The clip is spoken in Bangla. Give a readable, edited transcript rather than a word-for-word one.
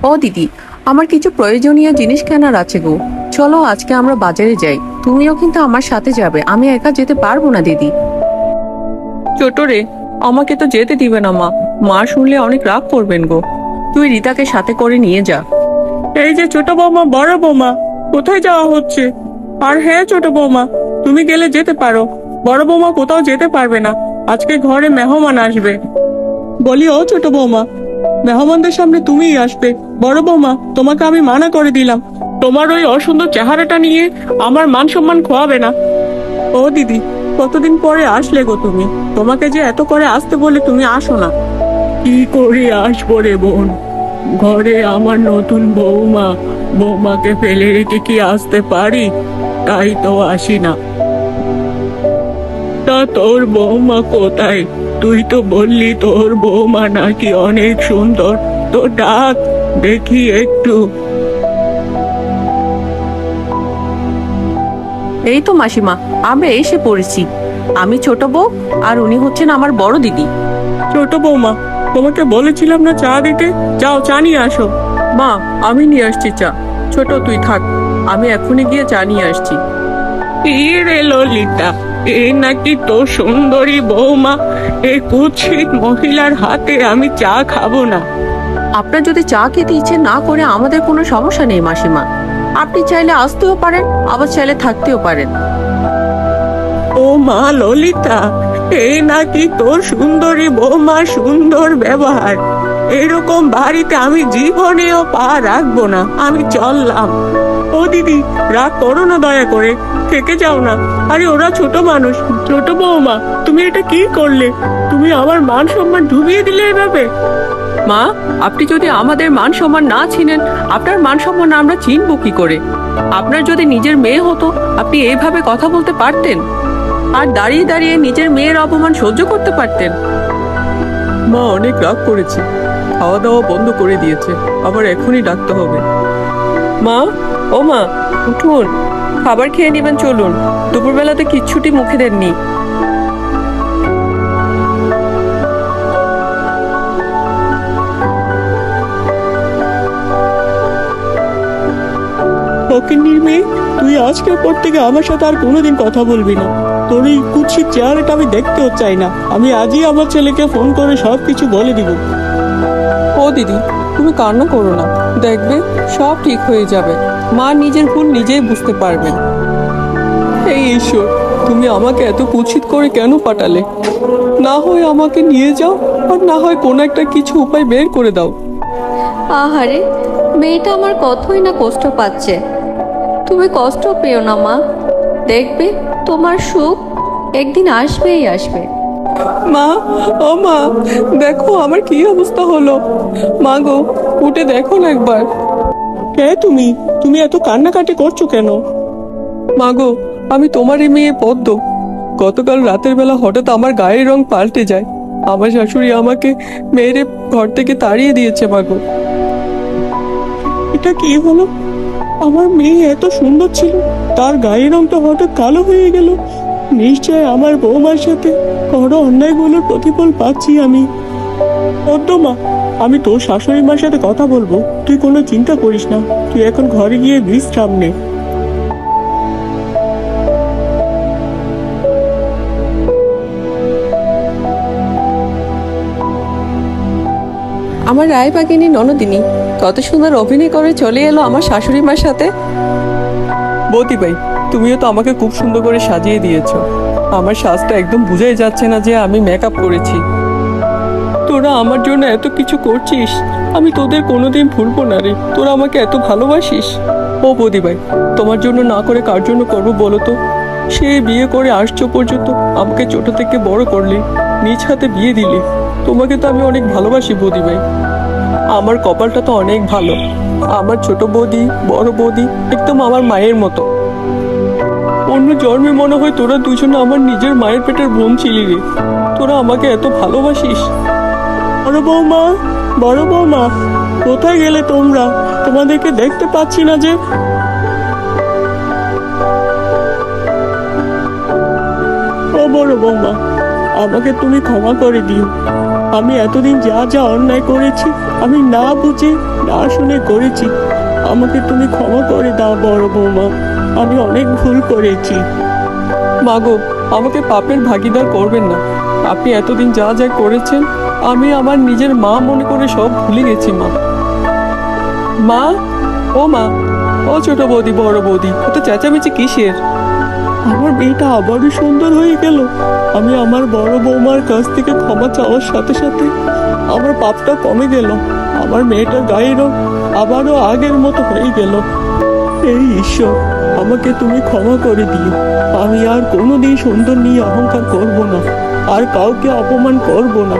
ও দিদি, আমার কিছু প্রয়োজনীয় জিনিস কেনার আছে গো। চলো আজকে আমরা বাজারে যাই। তুমিও কিন্তু আমার সাথে যাবে, আমি একা যেতে পারবো না দিদি। ছোট রে, আমাকে তো যেতে দিবে না মা। মা শুনলে অনেক রাগ করবেন গো। তুই রিতাকে সাথে করে নিয়ে যা। এই যে ছোট বৌমা, বড় বৌমা, কোথায় যাওয়া হচ্ছে? আর হ্যাঁ ছোট বৌমা, তুমি গেলে যেতে পারো, বড় বৌমা কোথাও যেতে পারবে না। আজকে ঘরে মেহমান আসবে। বলি ও ছোট বৌমা, মেহমানদের সামনে তুমিই আসবে। বড় বৌমা, তোমাকে আমি মানা করে দিলাম। তোমার ওই অসুন্দর চেহারাটা নিয়ে আমার মান সম্মান খোয়াবে না। ও দিদি, কতদিন পরে আসলে গো তুমি? তোমাকে যে এত করে আসতে বলে তুমি আসো না। কি করে আসবো রে বোন? ঘরে আমার নতুন বৌমা, বৌমাকে ফেলে রেখে কি আসতে পারি? তাই তো আসি না। তা তোর বৌমা কোথায়? তুই তো বললি তোর বৌমা নাকি অনেক সুন্দর। তো ডাক দেখি একটু। এই তো মাসিমা, আমরা এসে পড়েছি। আমি ছোট বউ, আর উনি হচ্ছেন আমার বড় দিদি। ছোট বৌমা, তোমাকে বলেছিলাম না চা দিতে? যাও চা নিয়ে আসো। মা, আমি নিয়ে আসছি চা। ছোট তুই থাক, আমি এখনই গিয়ে চা নিয়ে আসছি। রে ললিতা, এ নাকি তোর সুন্দরী বৌমা? এই কুৎসিত মহিলার হাতে আমি চা খাবো না। আপনার যদি চা খেতে ইচ্ছে না করে আমাদের কোনো সমস্যা নেই মাসিমা। আপনি চাইলে আসতেও পারেন, আবার চাইলে থাকতেও পারেন। ও মা ললিতা, এই নাকি তোর সুন্দরী বৌমা সুন্দর ব্যবহার? এরকম বাড়িতে আমি জীবনেও পা রাখবো না। আমি চললাম। ও দিদি, রাগ করো না দয়া করে, থেকে যাও না। আরে ওরা ছোট মানুষ। ছোট বৌমা, তুমি এটা কি করলে? তুমি আমার মান সম্মান ডুবিয়ে দিলে এভাবে। মা, আপনি যদি আমাদের মান সম্মান না চিনেন, আপনার মান সম্মান আমরা চিনবো কি করে? আপনার যদি নিজের মেয়ে হতো, আপনি এইভাবে কথা বলতে পারতেন? আর দাঁড়িয়ে দাঁড়িয়ে নিজের মেয়ের অপমান সহ্য করতে পারতেন? মা অনেক রাগ করেছে, খাওয়া দাওয়া বন্ধ করে দিয়েছে, আবার এখনই ডাকতে হবে। মা, ও মা, উঠুন, খাবার খেয়ে নেবেন, চলুন। দুপুরবেলাতে কিচ্ছুটি মুখে দেননি। ফকিন্নির মেয়ে, তুই আজকের পর থেকে আমার সাথে আর কোনোদিন কথা বলবি না। তোর এই কুৎসিত চেহারাটা আমি দেখতেও চাই না। আমি আজই আমার ছেলেকে ফোন করে সবকিছু বলে দিব। ও দিদি, তুমি কান্না করো না, দেখবে সব ঠিক হয়ে যাবে। মা নিজের ভুল নিজেই বুঝতে পারবেন। এই ঈশ্বর, তুমি আমাকে এত কুৎসিত করে কেন পাঠালে? না হয় আমাকে নিয়ে যাও, আর না হয় কোনো একটা কিছু উপায় বের করে দাও। আহারে, মেয়েটা আমার কতই না কষ্ট পাচ্ছে। তুমি কষ্ট পেও না মা, দেখবে তোমার সুখ একদিন আসবেই আসবে। মা, ও মা, দেখো আমার কি অবস্থা হলো। মা গো, উঠে দেখো না একবার। কে তুমি? তুমি এত কান্নাকাটি করছো কেন? মা গো, আমি তোমারই মেয়ে পদ্ম। গতকাল রাতের বেলা হঠাৎ আমার গায়ের রং পাল্টে যায়। আমার শাশুড়ি আমাকে মেয়েরে ঘর থেকে তাড়িয়ে দিয়েছে মা গো। এটা কি হলো? আমার মেয়ে এত সুন্দর ছিল, তার গায়ের রংটা হঠাৎ কালো হয়ে গেল। নিশ্চয় আমার বৌমার সাথে বড় অন্যায়গুলোর প্রতিফল পাচ্ছি আমি। পদ্মমা, আমি তোর শাশুড়ি মার সাথে কথা বলবো, তুই কোনো চিন্তা করিস না। তুই এখন ঘরে গিয়ে বিশ্রাম নে। আমার রায়বাগিনী ননদিনী কত সুন্দর অভিনয় করে চলে এলো আমার শাশুড়ি মার সাথে। বৌদি ভাই, তুমিও তো আমাকে খুব সুন্দর করে সাজিয়ে দিয়েছো। আমার সাজটা একদম বুঝাই যাচ্ছে না যে আমি মেকআপ করেছি। তোরা আমার জন্য এত কিছু করছিস, আমি তোদের কোনোদিন ভুলবো না রে। তোরা আমাকে এত ভালোবাসিস। ও বৌদি ভাই, তোমার জন্য না করে কার জন্য করবো বলো তো? সে বিয়ে করে আসছো পর্যন্ত আমাকে ছোট থেকে বড় করলে, নিজ হাতে বিয়ে দিলে। তোমাকে তো আমি অনেক ভালোবাসি বৌদি ভাই। আমার কপালটা তো অনেক ভালো। আমার ছোট বৌদি, বড় বৌদি একদম আমার মায়ের মতো। অন্য জন্মে মনে হয় তোরা দুজনে আমার নিজের মায়ের পেটের বোন ছিলি রে। তোরা আমাকে এত ভালোবাসিস। বড় বৌমা, বড় বৌমা, কোথায় গেলে তোমরা? তোমাদেরকে দেখতে পাচ্ছি না যে। ও বড় বৌমা, আমাকে তুমি ক্ষমা করে দিও। আমি এতদিন যা যা অন্যায় করেছি আমি না বুঝে না শুনে করেছি। আমাকে তুমি ক্ষমা করে দাও বড় বৌমা, আমি অনেক ভুল করেছি। মাগো, আমাকে পাপের ভাগীদার করবেন না। আপনি এতদিন যা যা করেছেন আমি আমার নিজের মা মনে করে সব ভুলে গেছি মা। মা, ও মা, ও ছোট বৌদি, বড় বৌদি, এত চেঁচামেচি কিসের? আমার মেয়েটা আবারও সুন্দর হয়ে গেল। আমি আমার বড় বৌমার কাছ থেকে ক্ষমা চাওয়ার সাথে সাথে আমার পাপটা কমে গেল। আমার মেয়েটার গায়ের রং আবারও আগের মতো হয়ে গেল। এই ঈশ্বর, আমাকে তুমি ক্ষমা করে দিও। আমি আর কোনোদিন সুন্দর নিয়ে অহংকার করব না, আর কাউকে অপমান করব না।